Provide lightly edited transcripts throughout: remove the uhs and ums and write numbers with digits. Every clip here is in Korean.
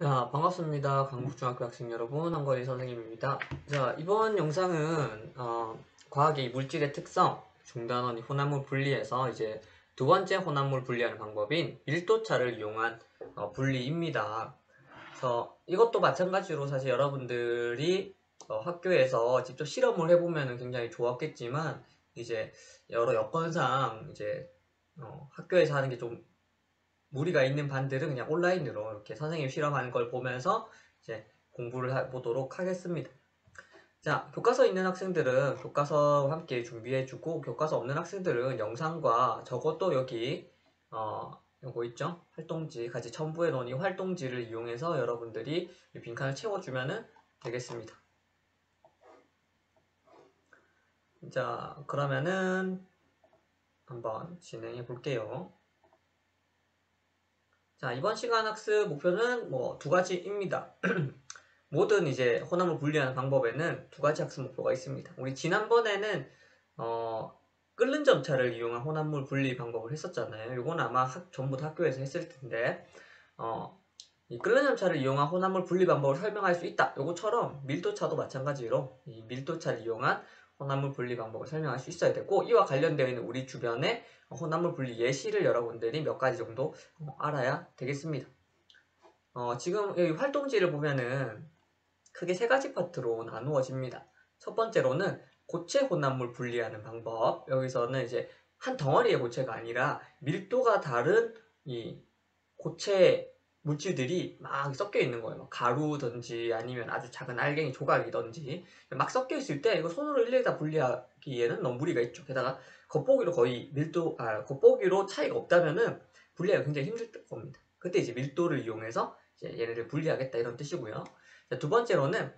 자, 반갑습니다. 강북중학교 학생 여러분, 한건희 선생님입니다. 자, 이번 영상은 과학의 물질의 특성, 중단원 혼합물 분리에서 이제 두 번째 혼합물 분리하는 방법인 밀도차를 이용한 분리입니다. 그래서 이것도 마찬가지로 사실 여러분들이 학교에서 직접 실험을 해보면 굉장히 좋았겠지만 이제 여러 여건상 이제 학교에서 하는 게좀 무리가 있는 반들은 그냥 온라인으로 이렇게 선생님 실험하는 걸 보면서 이제 공부를 해보도록 하겠습니다. 자, 교과서 있는 학생들은 교과서와 함께 준비해주고, 교과서 없는 학생들은 영상과 적어도 여기 요거 있죠? 활동지 같이 첨부해 놓은 이 활동지를 이용해서 여러분들이 이 빈칸을 채워주면 되겠습니다. 자, 그러면은 한번 진행해 볼게요. 자, 이번 시간 학습 목표는 뭐 두 가지입니다. 모든 이제 혼합물 분리하는 방법에는 두 가지 학습 목표가 있습니다. 우리 지난번에는 끓는 점차를 이용한 혼합물 분리 방법을 했었잖아요. 이건 아마 전부 다 학교에서 했을 텐데 이 끓는 점차를 이용한 혼합물 분리 방법을 설명할 수 있다. 요거처럼 밀도차도 마찬가지로 이 밀도차를 이용한 혼합물 분리 방법을 설명할 수 있어야 되고, 이와 관련되어 있는 우리 주변의 혼합물 분리 예시를 여러분들이 몇 가지 정도 알아야 되겠습니다. 지금 여기 활동지를 보면은 크게 세 가지 파트로 나누어집니다. 첫 번째로는 고체 혼합물 분리하는 방법. 여기서는 이제 한 덩어리의 고체가 아니라 밀도가 다른 이 고체 물질들이 막 섞여 있는 거예요. 가루든지 아니면 아주 작은 알갱이 조각이든지 막 섞여 있을 때 이거 손으로 일일이 다 분리하기에는 너무 무리가 있죠. 게다가 겉보기로 거의 겉보기로 차이가 없다면은 분리하기가 굉장히 힘들 겁니다. 그때 이제 밀도를 이용해서 이제 얘네를 분리하겠다 이런 뜻이고요. 두 번째로는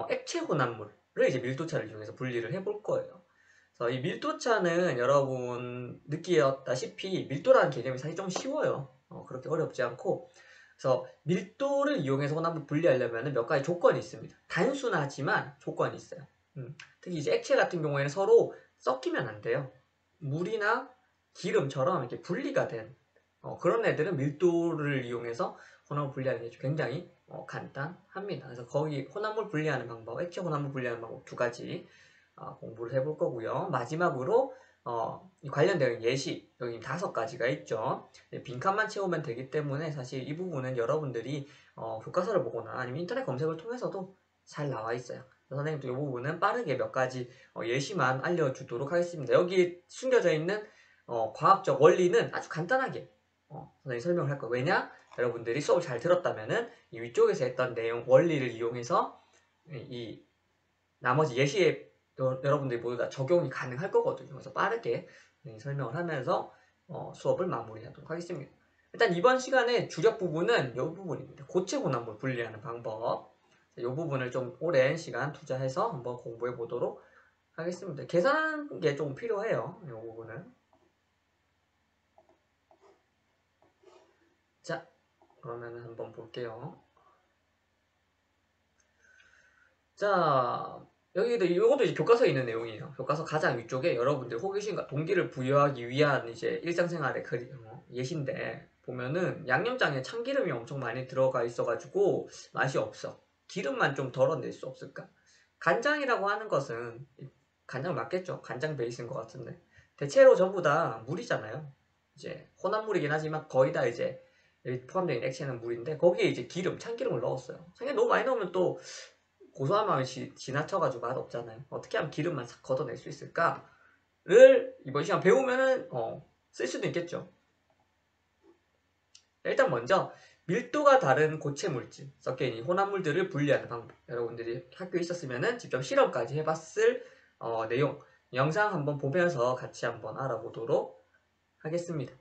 액체 혼합물을 이제 밀도차를 이용해서 분리를 해볼 거예요. 그래서 이 밀도차는 여러분 느끼었다시피 밀도라는 개념이 사실 좀 쉬워요. 그렇게 어렵지 않고, 그래서 밀도를 이용해서 혼합물 분리하려면 몇 가지 조건이 있습니다. 단순하지만 조건이 있어요. 특히 이제 액체 같은 경우에는 서로 섞이면 안 돼요. 물이나 기름처럼 이렇게 분리가 된 그런 애들은 밀도를 이용해서 혼합물 분리하는 게 굉장히 간단합니다. 그래서 거기 혼합물 분리하는 방법, 액체 혼합물 분리하는 방법 두 가지 공부를 해볼 거고요. 마지막으로 관련된 예시 여기 5가지가 있죠. 빈칸만 채우면 되기 때문에 사실 이 부분은 여러분들이 교과서를 보거나 아니면 인터넷 검색을 통해서도 잘 나와 있어요. 선생님도 이 부분은 빠르게 몇 가지 예시만 알려주도록 하겠습니다. 여기 숨겨져 있는 과학적 원리는 아주 간단하게 선생님이 설명을 할 거예요. 왜냐? 여러분들이 수업을 잘 들었다면은 이 위쪽에서 했던 내용 원리를 이용해서 이 나머지 예시에 여러분들이 모두 다 적용이 가능할 거거든요. 그래서 빠르게 설명을 하면서 수업을 마무리하도록 하겠습니다. 일단 이번 시간에 주력 부분은 이 부분입니다. 고체 혼합물 분리하는 방법. 이 부분을 좀 오랜 시간 투자해서 한번 공부해 보도록 하겠습니다. 계산하는 게 좀 필요해요. 이 부분은. 자, 그러면 한번 볼게요. 자, 여기도 이것도 이제 교과서에 있는 내용이에요. 교과서 가장 위쪽에 여러분들 호기심과 동기를 부여하기 위한 이제 일상생활의 예시인데 보면은 양념장에 참기름이 엄청 많이 들어가 있어가지고 맛이 없어. 기름만 좀 덜어낼 수 없을까? 간장이라고 하는 것은 간장 맞겠죠? 간장 베이스인 것 같은데 대체로 전부 다 물이잖아요. 이제 혼합물이긴 하지만 거의 다 이제 여기 포함되어 있는 액체는 물인데 거기에 이제 기름, 참기름을 넣었어요. 참기름 너무 많이 넣으면 또 고소한 맛이 지나쳐가지고 맛없잖아요. 어떻게 하면 기름만 싹 걷어낼 수 있을까를 이번 시간 배우면은 쓸 수도 있겠죠. 일단 먼저 밀도가 다른 고체 물질, 섞여있는 혼합물들을 분리하는 방법. 여러분들이 학교에 있었으면은 직접 실험까지 해봤을 내용, 영상 한번 보면서 같이 한번 알아보도록 하겠습니다.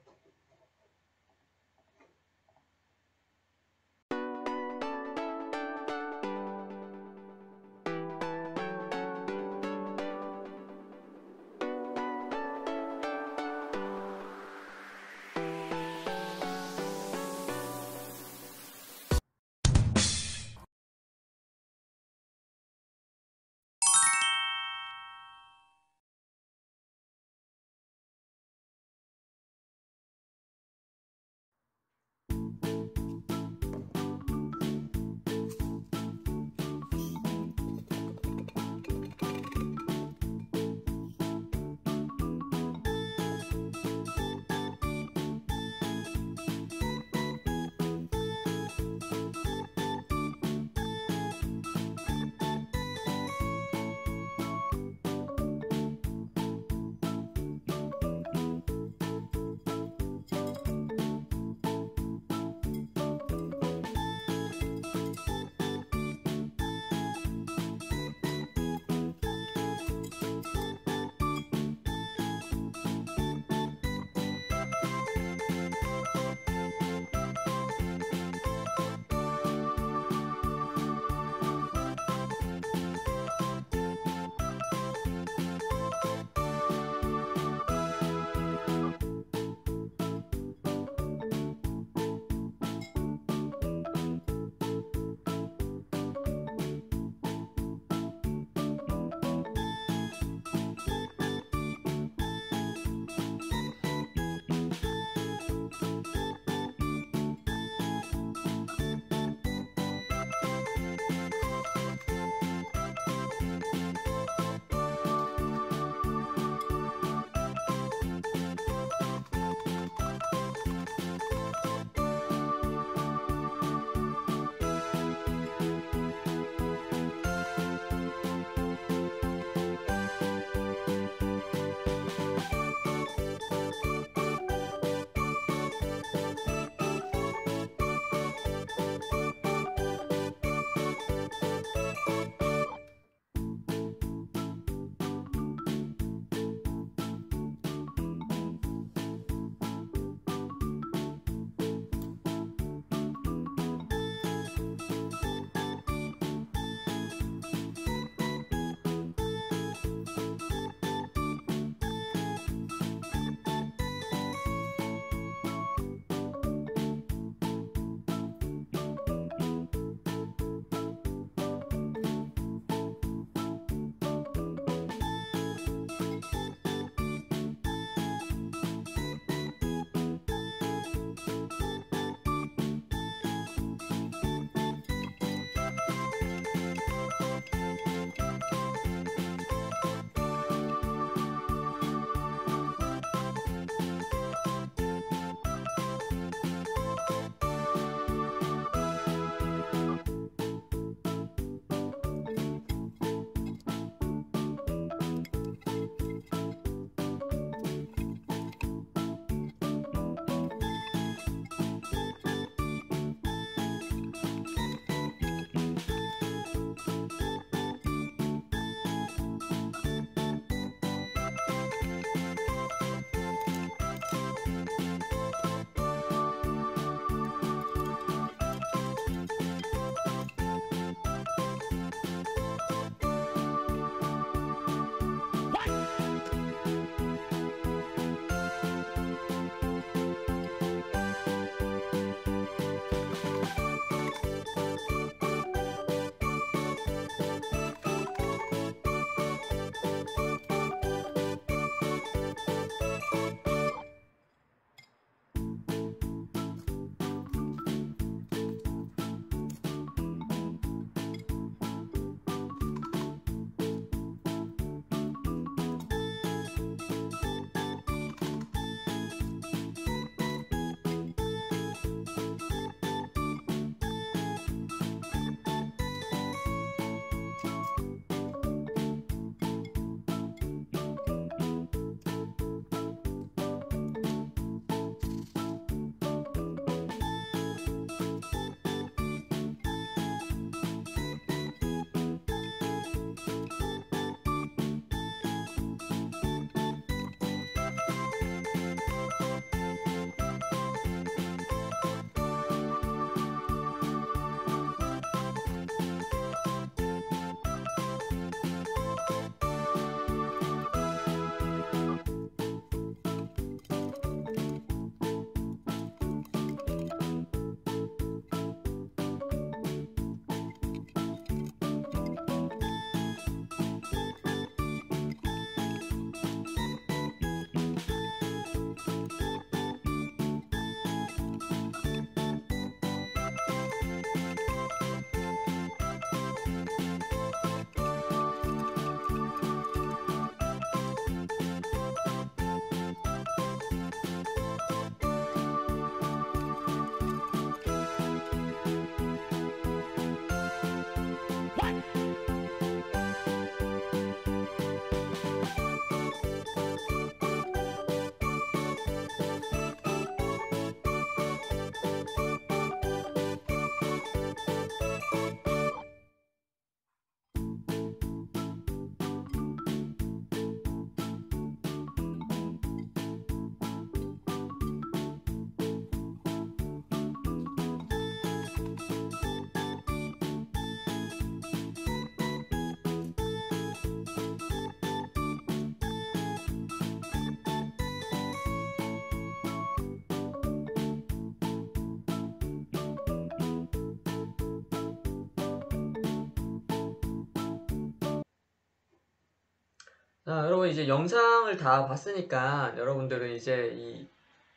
자, 여러분 이제 영상을 다 봤으니까 여러분들은 이제 이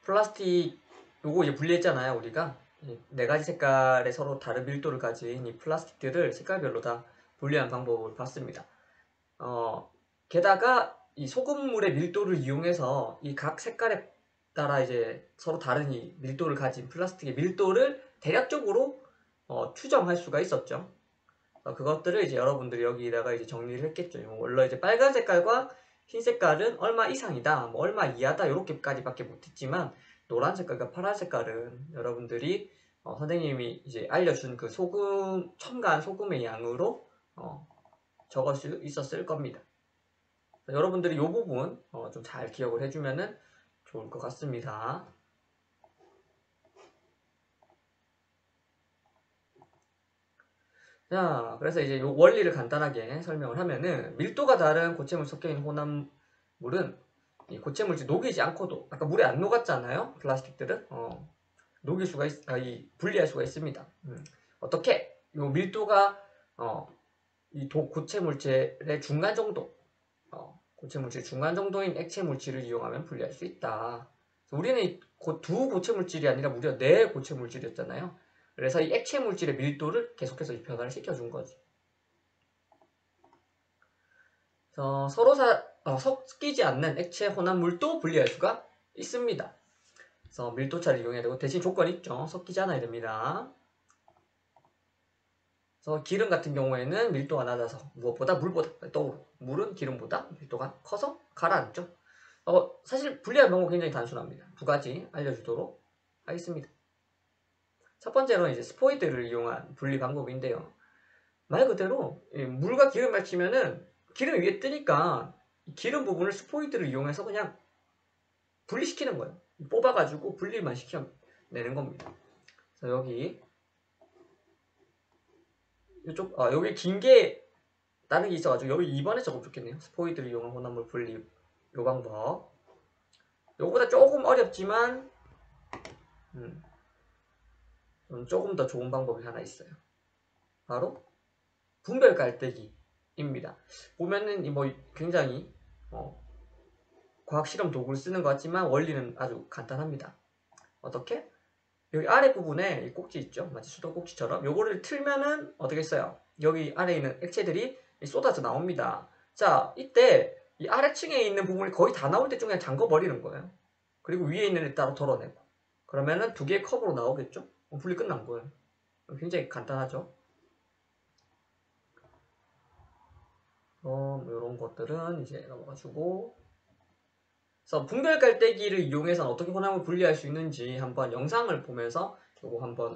플라스틱 요거 이제 분리했잖아요. 우리가 이 네 가지 색깔의 서로 다른 밀도를 가진 이 플라스틱들을 색깔별로 다 분리하는 방법을 봤습니다. 게다가 이 소금물의 밀도를 이용해서 이 각 색깔에 따라 이제 서로 다른 이 밀도를 가진 플라스틱의 밀도를 대략적으로 추정할 수가 있었죠. 그것들을 이제 여러분들이 여기다가 이제 정리를 했겠죠. 원래 이제 빨간 색깔과 흰 색깔은 얼마 이상이다, 뭐 얼마 이하다 이렇게까지밖에 못했지만 노란 색깔과 파란 색깔은 여러분들이 선생님이 이제 알려준 그 소금 첨가한 소금의 양으로 적을 수 있었을 겁니다. 여러분들이 이 부분 좀 잘 기억을 해주면은 좋을 것 같습니다. 자, 그래서 이제 요 원리를 간단하게 설명을 하면은 밀도가 다른 고체물 섞여 있는 혼합물은 이 고체물질 녹이지 않고도 아까 물에 안 녹았잖아요. 플라스틱들은 녹일 수가 분리할 수가 있습니다. 어떻게? 요 밀도가 이 고체 물질의 중간 정도, 고체물질 중간 정도인 액체 물질을 이용하면 분리할 수 있다. 우리는 두 고체 물질이 아니라 무려 네 고체 물질이었잖아요. 그래서 이 액체 물질의 밀도를 계속해서 변화를 시켜준 거지. 서로 섞이지 않는 액체 혼합물도 분리할 수가 있습니다. 그래서 밀도차를 이용해야 되고 대신 조건이 있죠. 섞이지 않아야 됩니다. 그래서 기름 같은 경우에는 밀도가 낮아서 무엇보다 물보다 떠오르. 물은 기름보다 밀도가 커서 가라앉죠. 사실 분리할 방법 굉장히 단순합니다. 두 가지 알려주도록 하겠습니다. 첫 번째로는 이제 스포이드를 이용한 분리 방법인데요. 말 그대로 물과 기름을 치면은 기름 위에 뜨니까 기름 부분을 스포이드를 이용해서 그냥 분리시키는 거예요. 뽑아가지고 분리만 시켜내는 겁니다. 그래서 여기 이쪽 여기 긴 게 다른 게 있어가지고 여기 2번에 적으면 좋겠네요. 스포이드를 이용한 혼합물 분리 요 방법. 요거보다 조금 어렵지만 조금 더 좋은 방법이 하나 있어요. 바로 분별 깔때기입니다. 보면은 뭐 굉장히 과학 실험 도구를 쓰는 것 같지만 원리는 아주 간단합니다. 어떻게? 여기 아래 부분에 이 꼭지 있죠? 마치 수도 꼭지처럼 요거를 틀면은 어떻게 써요? 여기 아래에 있는 액체들이 쏟아져 나옵니다. 자, 이때 이 아래층에 있는 부분이 거의 다 나올 때쯤 그냥 잠궈 버리는 거예요. 그리고 위에 있는 애 따로 덜어내고. 그러면은 두 개의 컵으로 나오겠죠? 분리 끝난 거예요. 굉장히 간단하죠? 이런 것들은 이제 넘어가지고. 그래서 분별 깔때기를 이용해서 어떻게 혼합을 분리할 수 있는지 한번 영상을 보면서 요거 한번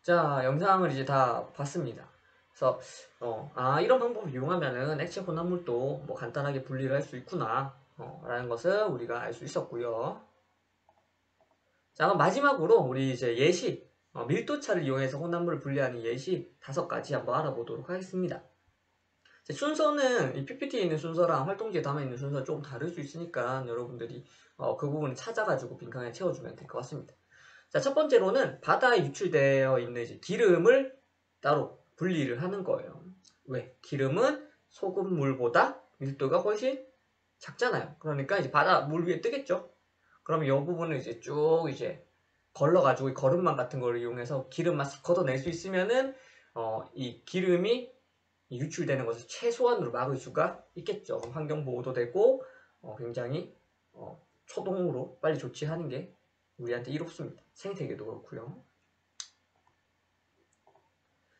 자, 영상을 이제 다 봤습니다. 그래서 이런 방법을 이용하면은 액체 혼합물도 뭐 간단하게 분리를 할 수 있구나. 라는 것을 우리가 알 수 있었고요. 자, 그럼 마지막으로 우리 이제 예시, 밀도차를 이용해서 혼합물을 분리하는 예시 5가지 한번 알아보도록 하겠습니다. 순서는 이 PPT에 있는 순서랑 활동지에 담아 있는 순서가 조금 다를 수 있으니까 여러분들이 그 부분을 찾아가지고 빈칸에 채워주면 될 것 같습니다. 자, 첫 번째로는 바다에 유출되어 있는 이제 기름을 따로 분리를 하는 거예요. 왜? 기름은 소금물보다 밀도가 훨씬 작잖아요. 그러니까 이제 바다 물 위에 뜨겠죠. 그러면 이 부분을 이제 쭉 이제 걸러가지고 거름망 같은 걸 이용해서 기름만 싹 걷어낼 수 있으면은 이 기름이 유출되는 것을 최소한으로 막을 수가 있겠죠. 환경 보호도 되고 굉장히 초동으로 빨리 조치하는 게 우리한테 이롭습니다. 생태계도 그렇고요.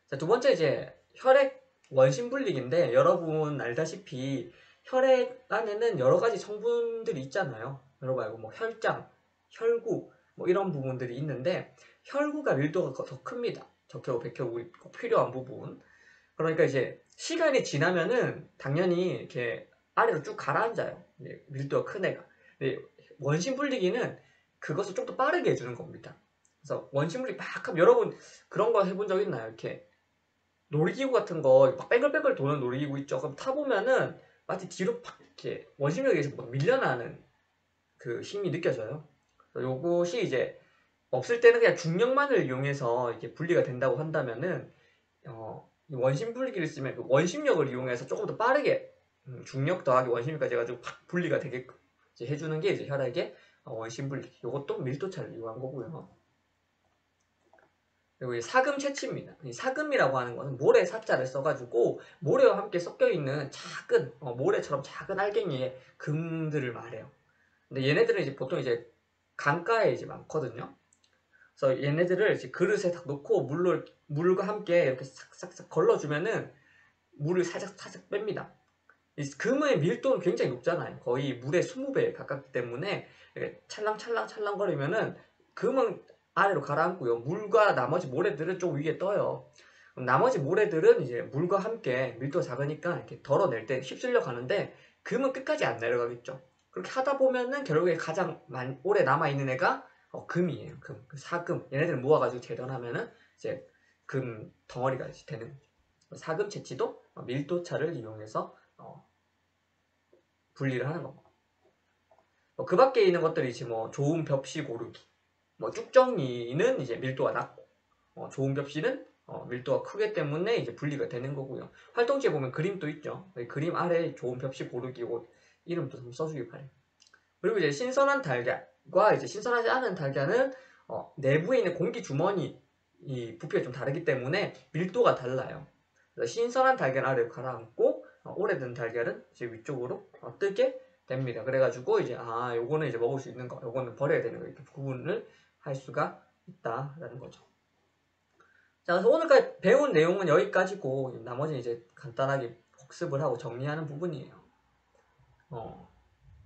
자, 두 번째 이제 혈액 원심 분리기인데 여러분 알다시피 혈액 안에는 여러 가지 성분들이 있잖아요. 여러분 알고 뭐 혈장, 혈구 뭐 이런 부분들이 있는데 혈구가 밀도가 더 큽니다. 적혈구, 백혈구 우리 꼭 필요한 부분. 그러니까 이제 시간이 지나면은 당연히 이렇게 아래로 쭉 가라앉아요. 밀도가 큰 애가. 근데 원심 분리기는 그것을 좀 더 빠르게 해주는 겁니다. 그래서 원심 분리기 막 하면 여러분 그런 거 해본 적 있나요? 이렇게 놀이기구 같은 거 막 뺑글뺑글 도는 놀이기구 있죠. 그럼 타보면은 마치 뒤로 팍 이렇게 원심력에 의해서 막 밀려나는 그 힘이 느껴져요. 그래서 요것이 이제 없을 때는 그냥 중력만을 이용해서 이렇게 분리가 된다고 한다면은 이 원심 분리기를 쓰면 그 원심력을 이용해서 조금 더 빠르게 중력 더하기 원심력까지 해가지고 팍 분리가 되게끔 이제 해주는 게 이제 혈액의 원심 분리기. 이것도 밀도차를 이용한 거고요. 그리고 이 사금 채취입니다. 이 사금이라고 하는 것은 모래 사자를 써가지고 모래와 함께 섞여 있는 작은 모래처럼 작은 알갱이의 금들을 말해요. 근데 얘네들은 이제 보통 이제 강가에 이제 많거든요. 그래서 얘네들을 이제 그릇에 딱 놓고 물과 함께 이렇게 싹싹싹 걸러주면은 물을 살짝 뺍니다. 이 금의 밀도는 굉장히 높잖아요. 거의 물의 20배에 가깝기 때문에 이렇게 찰랑찰랑 거리면은 금은 아래로 가라앉고요. 물과 나머지 모래들은 좀 위에 떠요. 그럼 나머지 모래들은 이제 물과 함께 밀도가 작으니까 이렇게 덜어낼 때 휩쓸려 가는데 금은 끝까지 안 내려가겠죠. 그렇게 하다 보면은 결국에 가장 오래 남아있는 애가 금이에요. 금. 그 사금. 얘네들을 모아가지고 재련하면은 이제 금 덩어리가 이제 되는 거죠. 사금 채취도 밀도차를 이용해서 분리를 하는 겁니다. 그 밖에 있는 것들이 이제 뭐 좋은 벽시 고르기, 뭐 쭉정이는 이제 밀도가 낮고, 좋은 벽시는 밀도가 크기 때문에 이제 분리가 되는 거고요. 활동지에 보면 그림도 있죠. 그림 아래에 좋은 벽시 고르기 이름도 좀 써주길 바래요. 그리고 이제 신선한 달걀과 이제 신선하지 않은 달걀은 내부에 있는 공기 주머니 이 부피가 좀 다르기 때문에 밀도가 달라요. 그래서 신선한 달걀 아래로 가라앉고 오래된 달걀은 이제 위쪽으로 뜨게 됩니다. 그래가지고 이제 요거는 이제 먹을 수 있는 거, 요거는 버려야 되는 거 이렇게 구분을 할 수가 있다라는 거죠. 자, 그래서 오늘까지 배운 내용은 여기까지고 나머지는 이제 간단하게 복습을 하고 정리하는 부분이에요.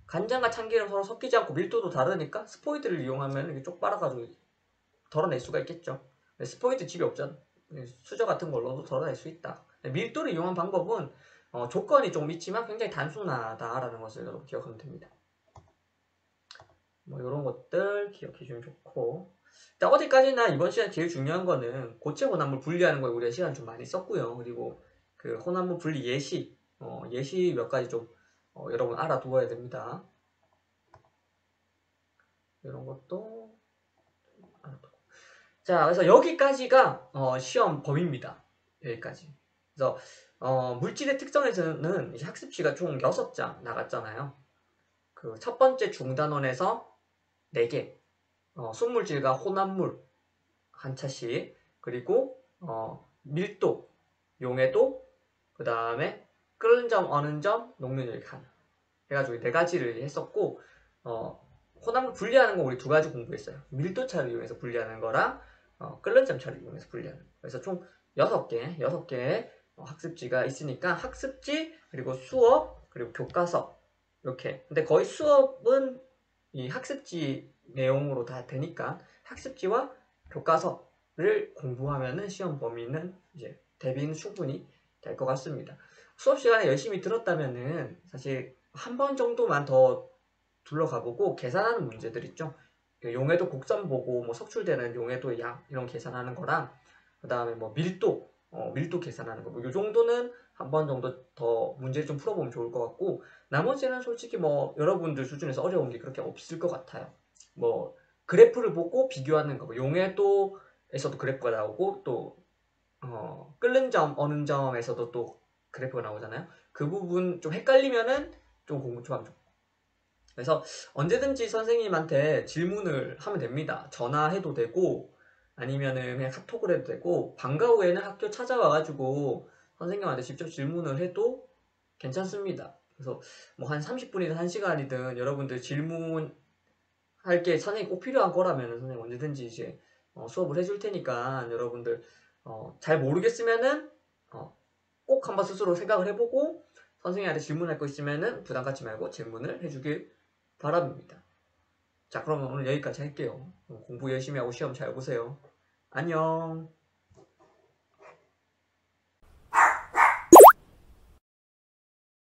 간장과 참기름 서로 섞이지 않고 밀도도 다르니까 스포이드를 이용하면 이렇게 쪽 빨아가지고 덜어낼 수가 있겠죠. 스포이드 집이 없잖아. 수저 같은 걸로도 덜어낼 수 있다. 밀도를 이용한 방법은 조건이 좀 있지만 굉장히 단순하다라는 것을 여러분 기억하면 됩니다. 뭐 이런 것들 기억해 주면 좋고, 일단 어디까지나 이번 시간 제일 중요한 거는 고체 혼합물 분리하는 거에 우리가 시간 좀 많이 썼고요. 그리고 그 혼합물 분리 예시 예시 몇 가지 좀 여러분 알아두어야 됩니다. 이런 것도 알아두고. 자, 그래서 여기까지가 시험 범위입니다. 여기까지. 그래서 물질의 특성에서는 이제 학습지가 총 6장 나갔잖아요. 그 첫 번째 중단원에서 4개, 순물질과 혼합물 한 차씩, 그리고 밀도, 용해도, 그 다음에 끓는 점, 어는 점, 녹는 점 이렇게 하나 해가지고 4가지를 했었고, 혼합물 분리하는 거 우리 2가지 공부했어요. 밀도차를 이용해서 분리하는 거랑 끓는 점차를 이용해서 분리하는 거. 그래서 총 6개의 학습지가 있으니까 학습지, 그리고 수업, 그리고 교과서 이렇게. 근데 거의 수업은 이 학습지 내용으로 다 되니까 학습지와 교과서를 공부하면은 시험 범위는 이제 대비는 충분히 될 것 같습니다. 수업 시간에 열심히 들었다면은 사실 한 번 정도만 더 둘러가보고 계산하는 문제들 있죠. 용해도 곡선 보고 뭐 석출되는 용해도의 양 이런 계산하는 거랑 그 다음에 뭐 밀도 계산하는 거 뭐 요 정도는 한 번 정도 더 문제를 좀 풀어보면 좋을 것 같고 나머지는 솔직히 뭐 여러분들 수준에서 어려운 게 그렇게 없을 것 같아요. 뭐 그래프를 보고 비교하는 거, 뭐 용해도에서도 그래프가 나오고 또 끓는 점, 어는 점에서도 또 그래프가 나오잖아요. 그 부분 좀 헷갈리면은 좀 공부 좀 하면 좋고. 그래서 언제든지 선생님한테 질문을 하면 됩니다. 전화해도 되고, 아니면은 그냥 카톡을 해도 되고, 방과 후에는 학교 찾아와가지고 선생님한테 직접 질문을 해도 괜찮습니다. 그래서 뭐 한 30분이든 1시간이든 여러분들 질문할 게 선생님 꼭 필요한 거라면 선생님 언제든지 이제 수업을 해줄 테니까 여러분들 잘 모르겠으면은 꼭 한번 스스로 생각을 해보고 선생님한테 질문할 거 있으면은 부담 갖지 말고 질문을 해주길 바랍니다. 자, 그러면 오늘 여기까지 할게요. 공부 열심히 하고 시험 잘 보세요. 안녕.